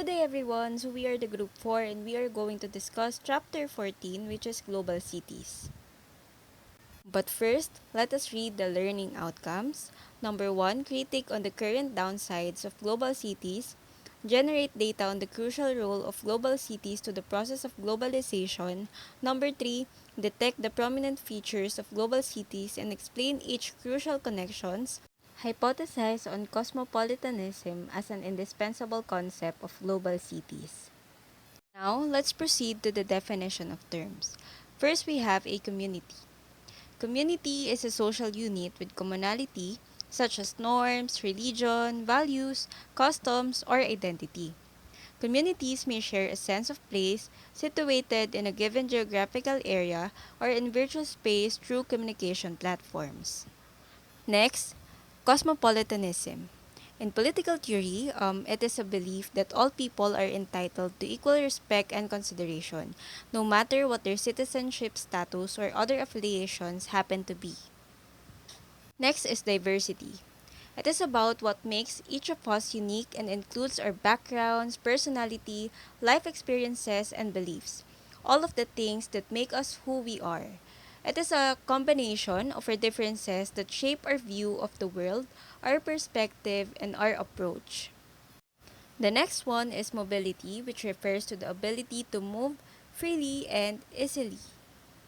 Good day everyone, so we are the group 4 and we are going to discuss chapter 14 which is global cities. But first, let us read the learning outcomes. Number 1, critique on the current downsides of global cities. Generate data on the crucial role of global cities to the process of globalization. Number 3, detect the prominent features of global cities and explain each crucial connections. Hypothesize on cosmopolitanism as an indispensable concept of global cities. Now, let's proceed to the definition of terms. First, we have a community. Community is a social unit with commonality such as norms, religion, values, customs, or identity. Communities may share a sense of place situated in a given geographical area or in virtual space through communication platforms. Next, cosmopolitanism. In political theory, it is a belief that all people are entitled to equal respect and consideration, no matter what their citizenship status or other affiliations happen to be. Next is diversity. It is about what makes each of us unique and includes our backgrounds, personality, life experiences, and beliefs. All of the things that make us who we are. It is a combination of our differences that shape our view of the world, our perspective, and our approach. The next one is mobility, which refers to the ability to move freely and easily.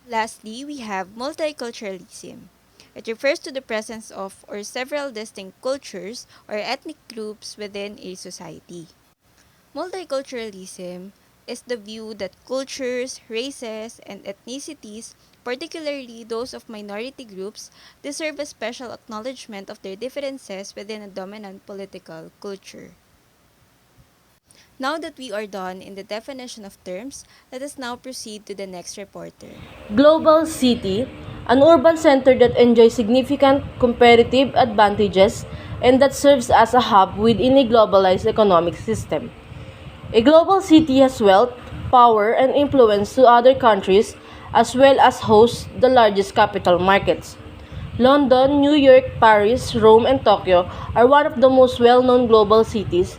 Lastly, we have multiculturalism. It refers to the presence of or several distinct cultures or ethnic groups within a society. Multiculturalism is the view that cultures, races, and ethnicities, particularly those of minority groups, deserve a special acknowledgement of their differences within a dominant political culture. Now that we are done in the definition of terms, let us now proceed to the next reporter. Global city, an urban center that enjoys significant competitive advantages and that serves as a hub within a globalized economic system. A global city has wealth, power, and influence to other countries as well as hosts the largest capital markets. London, New York, Paris, Rome, and Tokyo are one of the most well-known global cities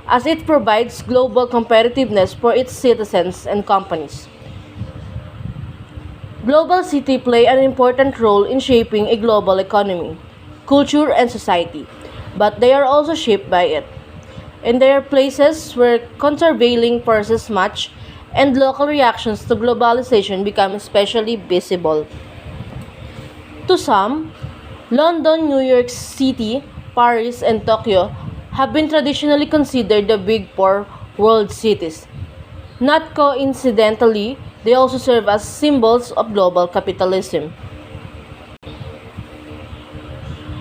as it provides global competitiveness for its citizens and companies. Global cities play an important role in shaping a global economy, culture, and society, but they are also shaped by it. And they are places where countervailing forces match and local reactions to globalization become especially visible. To some, London, New York City, Paris, and Tokyo have been traditionally considered the big four world cities. Not coincidentally, they also serve as symbols of global capitalism.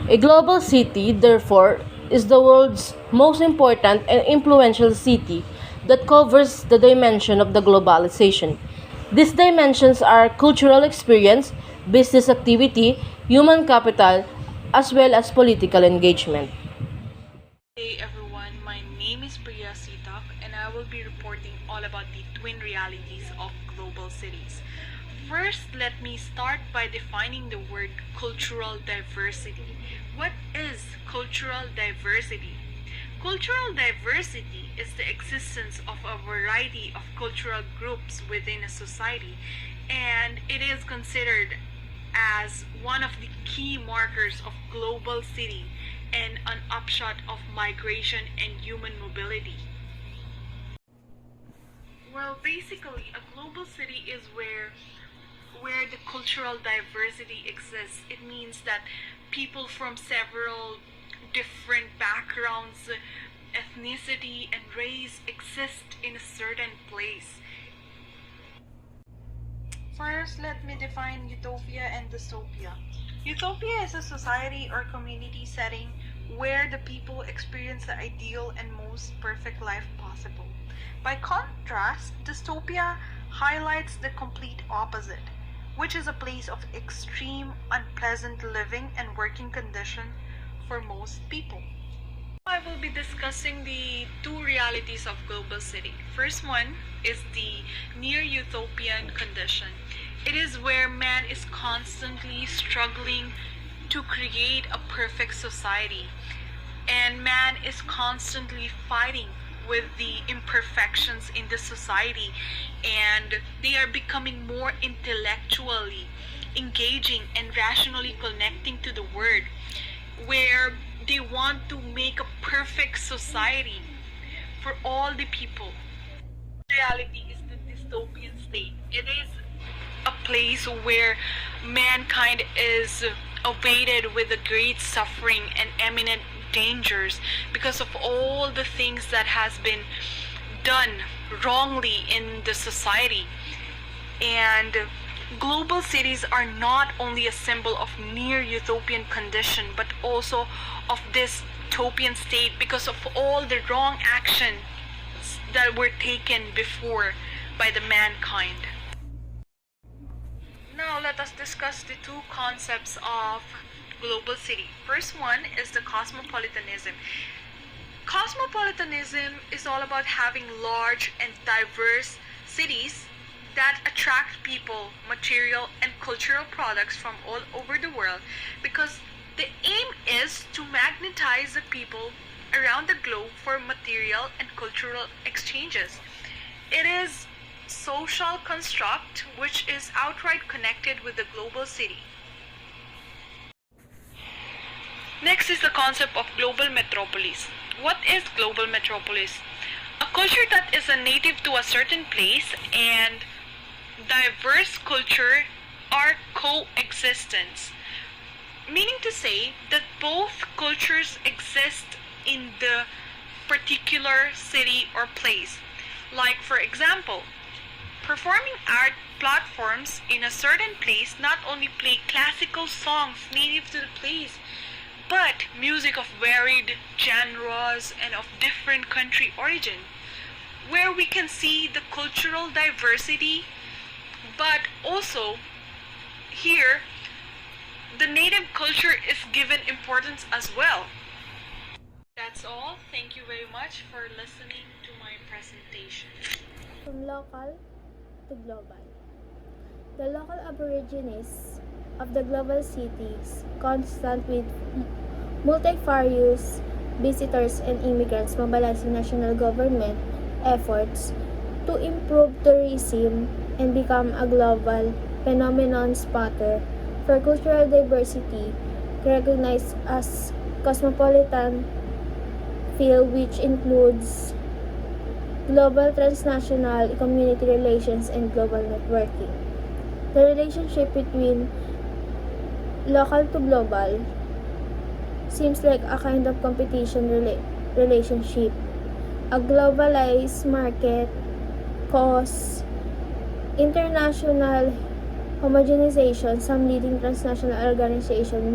A global city, therefore, is the world's most important and influential city that covers the dimension of the globalization. These dimensions are cultural experience, business activity, human capital, as well as political engagement. Hey everyone, my name is Priya Sitak and I will be reporting all about the twin realities of global cities. First, let me start by defining the word cultural diversity. What is cultural diversity? Cultural diversity is the existence of a variety of cultural groups within a society, and it is considered as one of the key markers of global city and an upshot of migration and human mobility. Well, basically, a global city is where the cultural diversity exists. It means that people from several different backgrounds, ethnicity, and race exist in a certain place. First, let me define utopia and dystopia. Utopia is a society or community setting where the people experience the ideal and most perfect life possible. By contrast, dystopia highlights the complete opposite, which is a place of extreme, unpleasant living and working condition for most people. I will be discussing the two realities of global city. First one is the near utopian condition. It is where man is constantly struggling to create a perfect society, and man is constantly fighting with the imperfections in the society, and they are becoming more intellectually engaging and rationally connecting to the world, where they want to make a perfect society for all the people. Reality is the dystopian state. It is a place where mankind is awaited with a great suffering and imminent dangers because of all the things that has been done wrongly in the society. And global cities are not only a symbol of near utopian condition, but also of this utopian state because of all the wrong actions that were taken before by the mankind. Now let us discuss the two concepts of global city. First one is the cosmopolitanism. Cosmopolitanism is all about having large and diverse cities that attract people, material, and cultural products from all over the world, because the aim is to magnetize the people around the globe for material and cultural exchanges. It is social construct which is outright connected with the global city. Next is the concept of global metropolis. What is global metropolis? A culture that is a native to a certain place and diverse culture are coexistence. Meaning to say that both cultures exist in the particular city or place. Like, for example, performing art platforms in a certain place not only play classical songs native to the place, but music of varied genres and of different country origin, where we can see the cultural diversity, but also here the native culture is given importance as well. That's all. Thank you very much for listening to my presentation. From local to global. The local aborigines of the global cities, constant with multifarious visitors and immigrants mobilizing national government efforts to improve tourism and become a global phenomenon spotter for cultural diversity, recognized as cosmopolitan field, which includes global transnational community relations and global networking. The relationship between local to global seems like a kind of competition relationship. A globalized market causes international homogenization. Some leading transnational organizations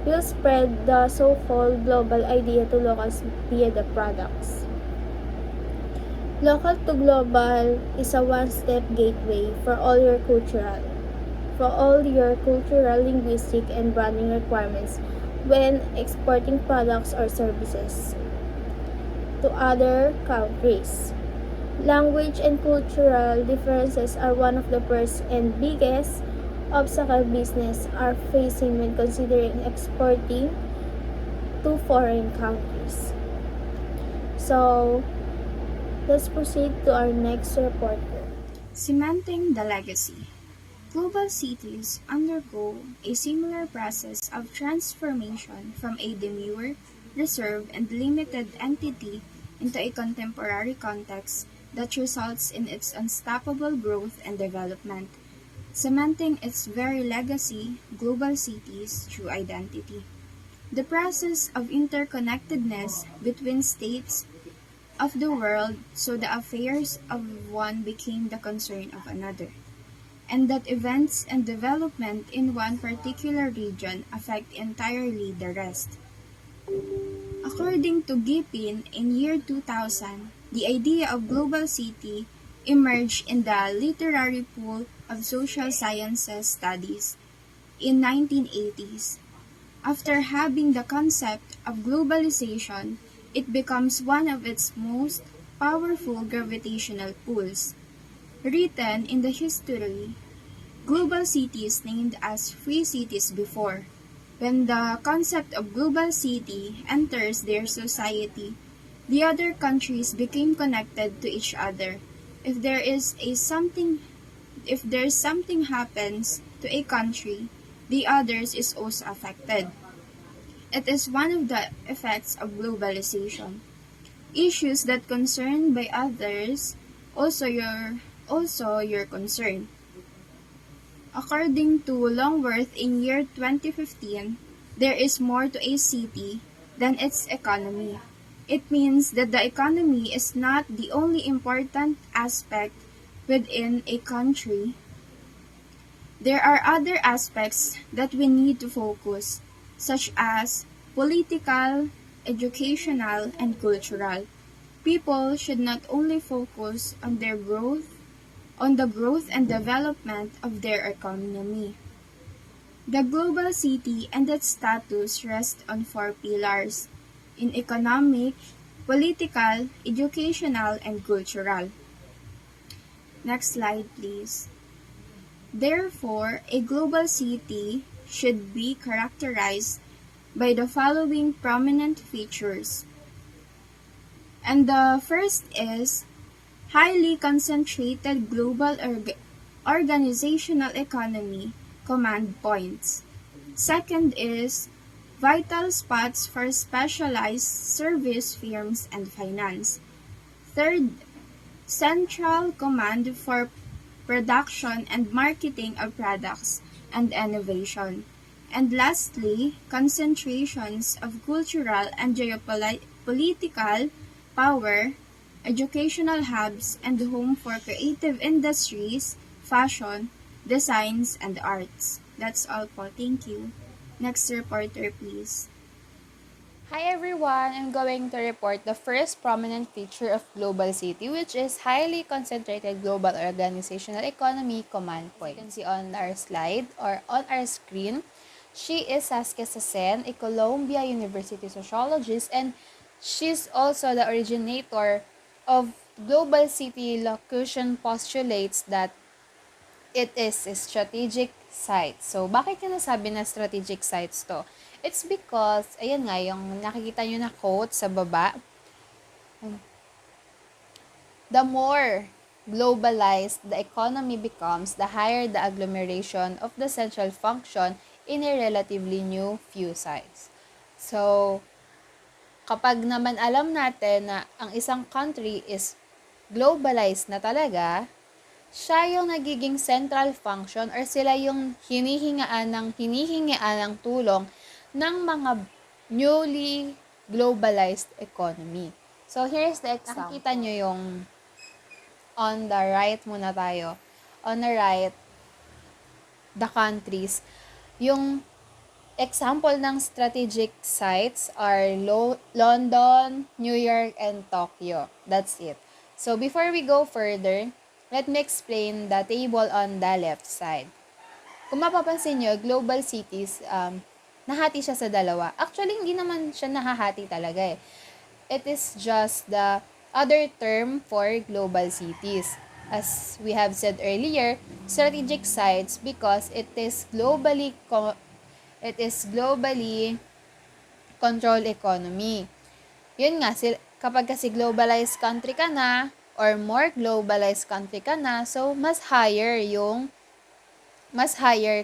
will spread the so-called global idea to locals via the products. Local to global is a one-step gateway for all your cultural, linguistic, and branding requirements when exporting products or services to other countries. Language and cultural differences are one of the first and biggest obstacles business are facing when considering exporting to foreign countries. So, let's proceed to our next reporter. Cementing the legacy. Global cities undergo a similar process of transformation from a demure, reserved, and limited entity into a contemporary context that results in its unstoppable growth and development, cementing its very legacy, global cities, through identity. The process of interconnectedness between states of the world, so the affairs of one became the concern of another, and that events and development in one particular region affect entirely the rest. According to Gipin, in year 2000, the idea of global city emerged in the literary pool of social sciences studies in 1980s. After having the concept of globalization, it becomes one of its most powerful gravitational pulls. Written in the history, global cities named as free cities before. When the concept of global city enters their society, the other countries became connected to each other. If there is a something if there's something happens to a country, the others is also affected. It is one of the effects of globalization. Issues that concern by others also your concern. According to Longworth in year 2015, there is more to a city than its economy. It means that the economy is not the only important aspect within a country. There are other aspects that we need to focus, such as political, educational, and cultural. People should not only focus on the growth and development of their economy. The global city and its status rest on four pillars: in economic, political, educational, and cultural. Next slide, please. Therefore, a global city should be characterized by the following prominent features. And the first is highly concentrated global organizational economy command points. Second is vital spots for specialized service firms and finance. Third, central command for production and marketing of products and innovation. And lastly, concentrations of cultural and geopolitical power, educational hubs, and home for creative industries, fashion, designs, and arts. That's all po. Thank you. Next reporter, please. Hi everyone! I'm going to report the first prominent feature of global city, which is highly concentrated global organizational economy command point. You can see on our slide or on our screen, she is Saskia Sassen, a Columbia University sociologist, and she's also the originator of global city locution postulates that it is a strategic site. So, bakit ka nasabi na strategic sites to? It's because, ayan nga, yung nakikita nyo na quote sa baba, the more globalized the economy becomes, the higher the agglomeration of the central function in a relatively new few sites. So, kapag naman alam natin na ang isang country is globalized na talaga, siya yung nagiging central function or sila yung hinihingaan ng tulong ng mga newly globalized economy. So, here's the example. Nakikita nyo yung on the right muna tayo. On the right, the countries. Yung example ng strategic sites are London, New York, and Tokyo. That's it. So, before we go further, let me explain the table on the left side. Kung mapapansin nyo, global cities, nahati siya sa dalawa. Actually, hindi naman siya nahahati talaga eh. It is just the other term for global cities. As we have said earlier, strategic sites because it is globally controlled economy. Yun nga, kapag kasi globalized country ka na, or more globalized country ka na, so mas higher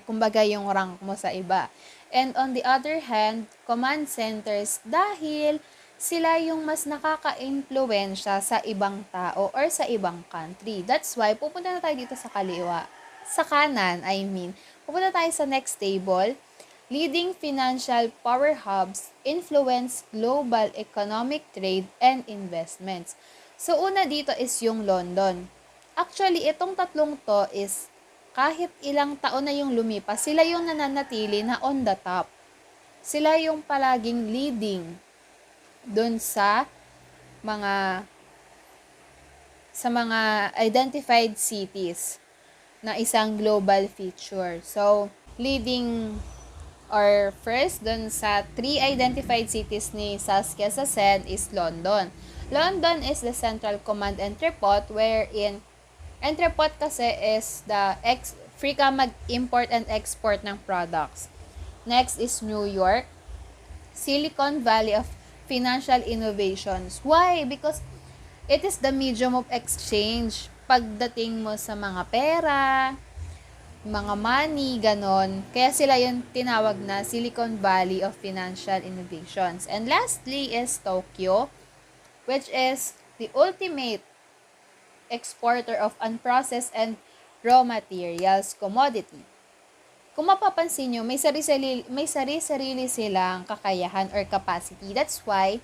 kumbaga yung rank mo sa iba. And on the other hand, command centers dahil sila yung mas nakaka-influensya sa ibang tao or sa ibang country. That's why pupunta na tayo dito sa kaliwa. Sa kanan, pupunta tayo sa next table. Leading financial power hubs influence global economic trade and investments. So, una dito is yung London. Actually, itong tatlong to is kahit ilang taon na yung lumipas, sila yung nananatili na on the top. Sila yung palaging leading dun sa mga identified cities na isang global feature. So, leading or first dun sa 3 identified cities ni Saskia Sassen is London. London is the central command entrepot wherein entrepot kasi is the free ka mag-import and export ng products. Next is New York, Silicon Valley of financial innovations. Why? Because it is the medium of exchange. Pagdating mo sa mga pera, mga money, ganon. Kaya sila yung tinawag na Silicon Valley of Financial Innovations. And lastly is Tokyo, which is the ultimate exporter of unprocessed and raw materials commodity. Kung mapapansin nyo, may sarili silang kakayahan or capacity. That's why,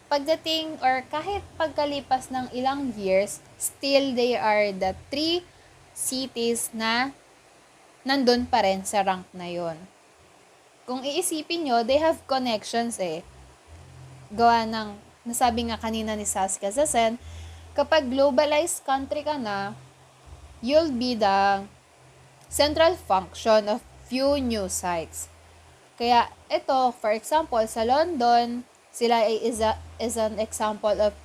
pagdating or kahit pagkalipas ng ilang years, still they are the 3 cities na nandun pa rin sa rank na yon. Kung iisipin nyo, they have connections eh. Gawa ng, nasabi nga kanina ni Saskia Zazen, kapag globalized country ka na, you'll be the central function of few new sites. Kaya ito, for example, sa London, sila ay is an example of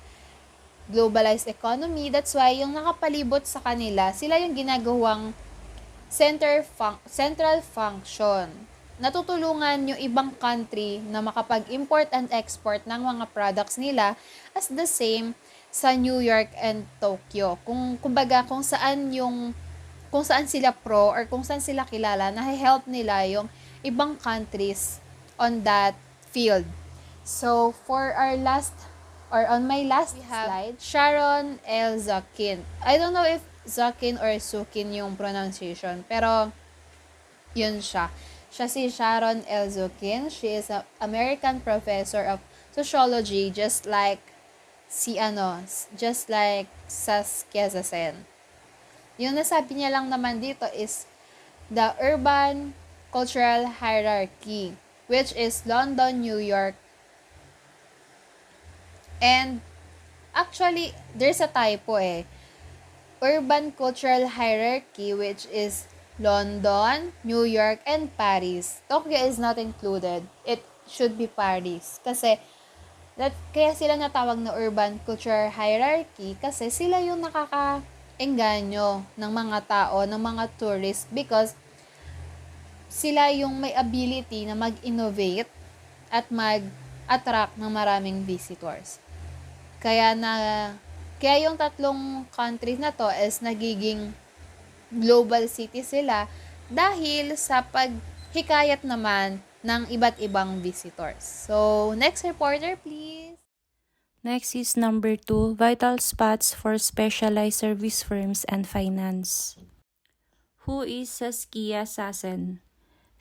globalized economy. That's why yung nakapalibot sa kanila, sila yung ginagawang central function. Natutulungan yung ibang country na makapag-import and export ng mga products nila as the same sa New York and Tokyo. Kumbaga kung saan sila pro or kung saan sila kilala, na-help nila yung ibang countries on that field. So, for our last, or on my last slide, Sharon L. Zakin. I don't know if Zakin or Sukin yung pronunciation, pero yun siya. Siya si Sharon L. Zakin. She is an American professor of sociology, just like Saskia Zazen. Yung nasabi niya lang naman dito is the urban cultural hierarchy, which is London, New York, and actually, there's a typo eh. Urban cultural hierarchy, which is London, New York, and Paris. Tokyo is not included. It should be Paris. Kaya sila natawag na urban cultural hierarchy kasi sila yung nakakaengganyo ng mga tao, ng mga tourists, because sila yung may ability na mag-innovate at mag-attract ng maraming visitors. Kaya yung tatlong countries na to is nagiging global city sila dahil sa paghikayat naman ng iba't ibang visitors. So, next reporter please. Next is number 2, vital spots for specialized service firms and finance. Who is Saskia Sassen?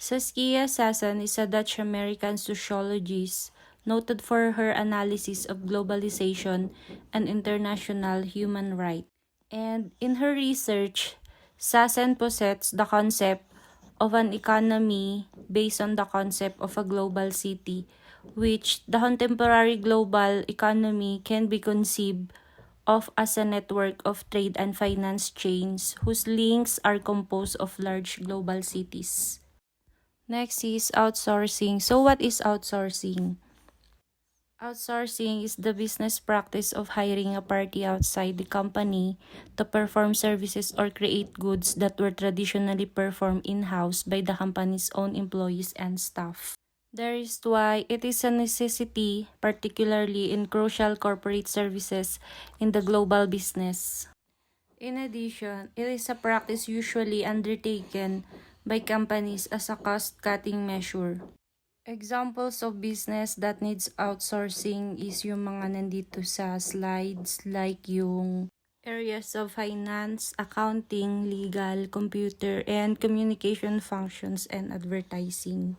Saskia Sassen is a Dutch-American sociologist noted for her analysis of globalization and international human rights. And in her research, Sassen posits the concept of an economy based on the concept of a global city, which the contemporary global economy can be conceived of as a network of trade and finance chains whose links are composed of large global cities. Next is outsourcing. So what is outsourcing? Outsourcing is the business practice of hiring a party outside the company to perform services or create goods that were traditionally performed in-house by the company's own employees and staff. That is why it is a necessity, particularly in crucial corporate services in the global business. In addition, it is a practice usually undertaken by companies as a cost-cutting measure. Examples of business that needs outsourcing is yung mga nandito sa slides, like yung areas of finance, accounting, legal, computer, and communication functions and advertising.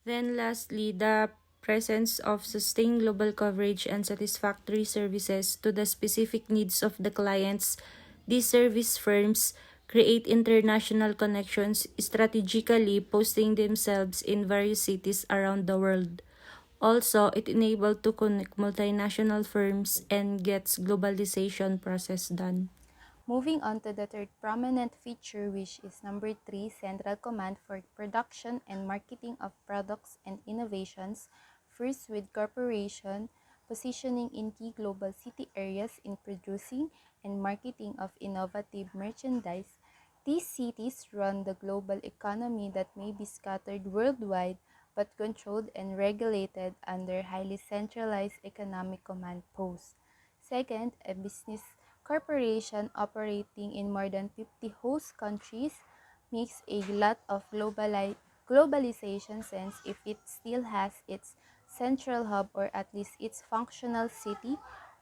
Then lastly, the presence of sustained global coverage and satisfactory services to the specific needs of the clients. These service firms create international connections, strategically posting themselves in various cities around the world. Also, it enables to connect multinational firms and gets globalization process done. Moving on to the third prominent feature, which is number 3, Central Command for Production and Marketing of Products and Innovations. First, with corporation, positioning in key global city areas in producing and marketing of innovative merchandise. These cities run the global economy that may be scattered worldwide, but controlled and regulated under highly centralized economic command posts. Second, a business corporation operating in more than 50 host countries makes a lot of globalization sense if it still has its central hub or at least its functional city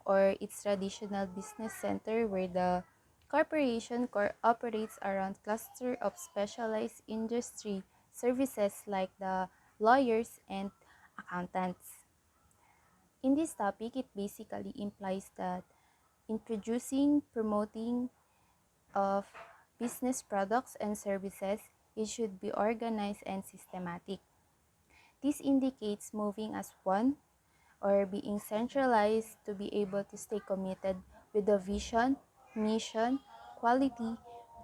or its traditional business center where the corporation operates around cluster of specialized industry services like the lawyers and accountants. In this topic, it basically implies that introducing, promoting of business products and services, it should be organized and systematic. This indicates moving as one or being centralized to be able to stay committed with the vision, mission, quality,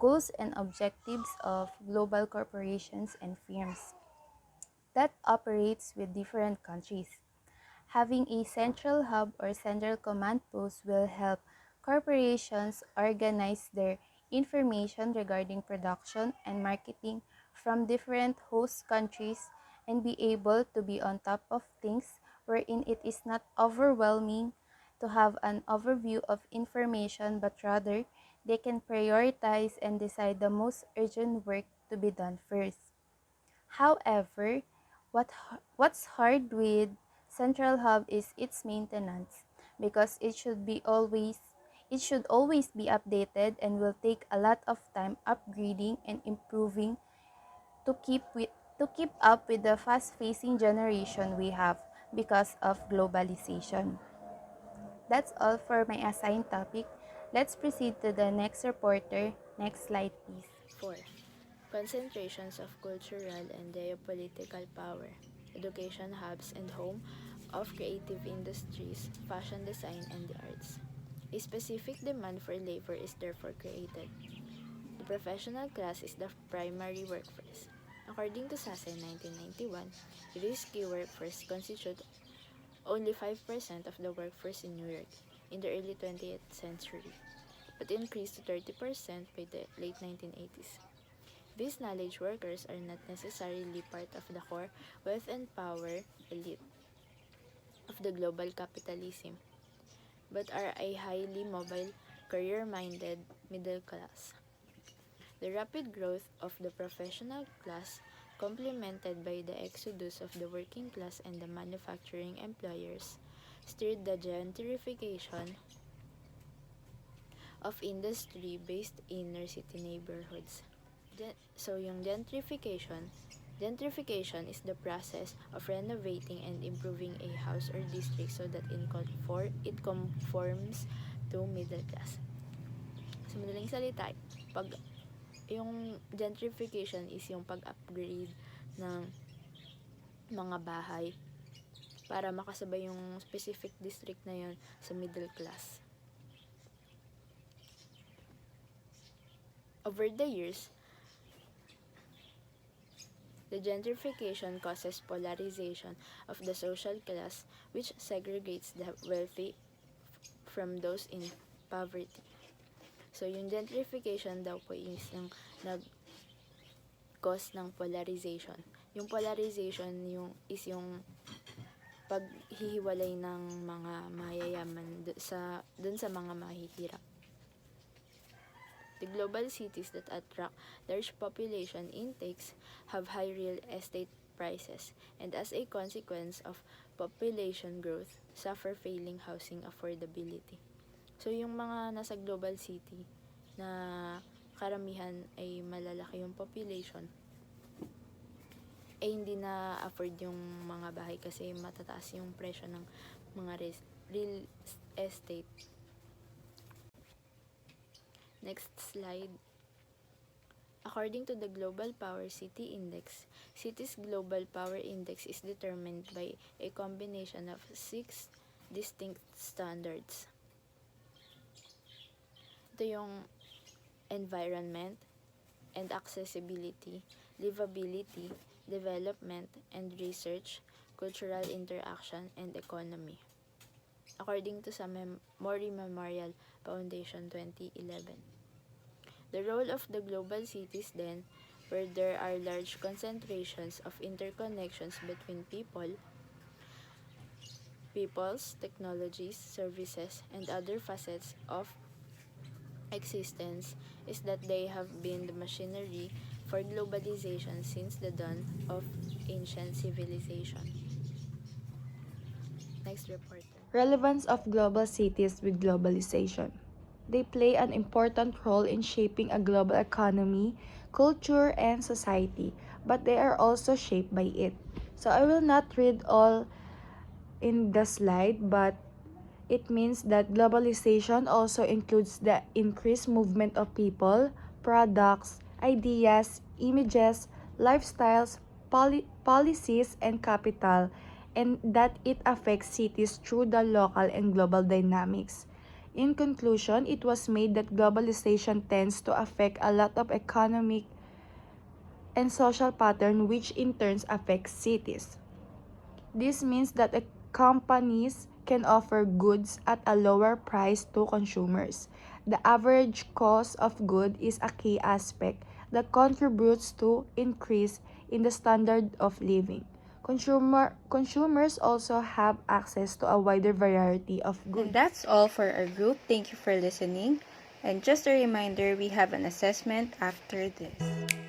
goals, and objectives of global corporations and firms that operates with different countries. Having a central hub or central command post will help corporations organize their information regarding production and marketing from different host countries and be able to be on top of things wherein it is not overwhelming to have an overview of information but rather they can prioritize and decide the most urgent work to be done first. However, what's hard with Central Hub is its maintenance because it should always be updated and will take a lot of time upgrading and improving to keep up with the fast-facing generation we have because of globalization. That's all for my assigned topic. Let's proceed to the next reporter. Next slide, please. 4. Concentrations of cultural and geopolitical power, education hubs and home of creative industries, fashion design, and the arts. A specific demand for labor is therefore created. The professional class is the primary workforce. According to SASE 1991, this key workforce constituted only 5% of the workforce in New York in the early 20th century, but increased to 30% by the late 1980s. These knowledge workers are not necessarily part of the core wealth and power elite of the global capitalism, but are a highly mobile, career-minded middle class. The rapid growth of the professional class, complemented by the exodus of the working class and the manufacturing employers, stirred the gentrification of industry based inner city neighborhoods. So yung gentrification is the process of renovating and improving a house or district so that it conforms to middle class. Sa madaling salita, pag yung gentrification is yung pag-upgrade ng mga bahay para makasabay yung specific district na yun sa middle class. Over the years, the gentrification causes polarization of the social class, which segregates the wealthy from those in poverty. So, yung gentrification daw po is yung nag-cause ng polarization. Yung polarization is yung paghihiwalay ng mga mayayaman dun sa mga mahihirap. The global cities that attract large population intakes have high real estate prices, and as a consequence of population growth, suffer failing housing affordability. So, yung mga nasa global city na karamihan ay malalaki yung population, ay hindi na afford yung mga bahay kasi matataas yung presyo ng mga real estate. Next slide. According to the Global Power City Index, cities' global power index is determined by a combination of 6 distinct standards. Ito yung environment and accessibility, livability, development and research, cultural interaction, and economy. According to sa Mori Memorial Foundation 2011. The role of the global cities then where there are large concentrations of interconnections between peoples, technologies, services, and other facets of existence, is that they have been the machinery for globalization since the dawn of ancient civilization. Next reporter. Relevance of global cities with globalization. They play an important role in shaping a global economy, culture, and society, but they are also shaped by it. So I will not read all in the slide, but it means that globalization also includes the increased movement of people, products, ideas, images, lifestyles, policies, and capital, and that it affects cities through the local and global dynamics. In conclusion, it was made that globalization tends to affect a lot of economic and social patterns which in turn affect cities. This means that companies can offer goods at a lower price to consumers. The average cost of good is a key aspect that contributes to increase in the standard of living. Consumers also have access to a wider variety of And goods. that's all for our group. Thank you for listening. And just a reminder, we have an assessment after this.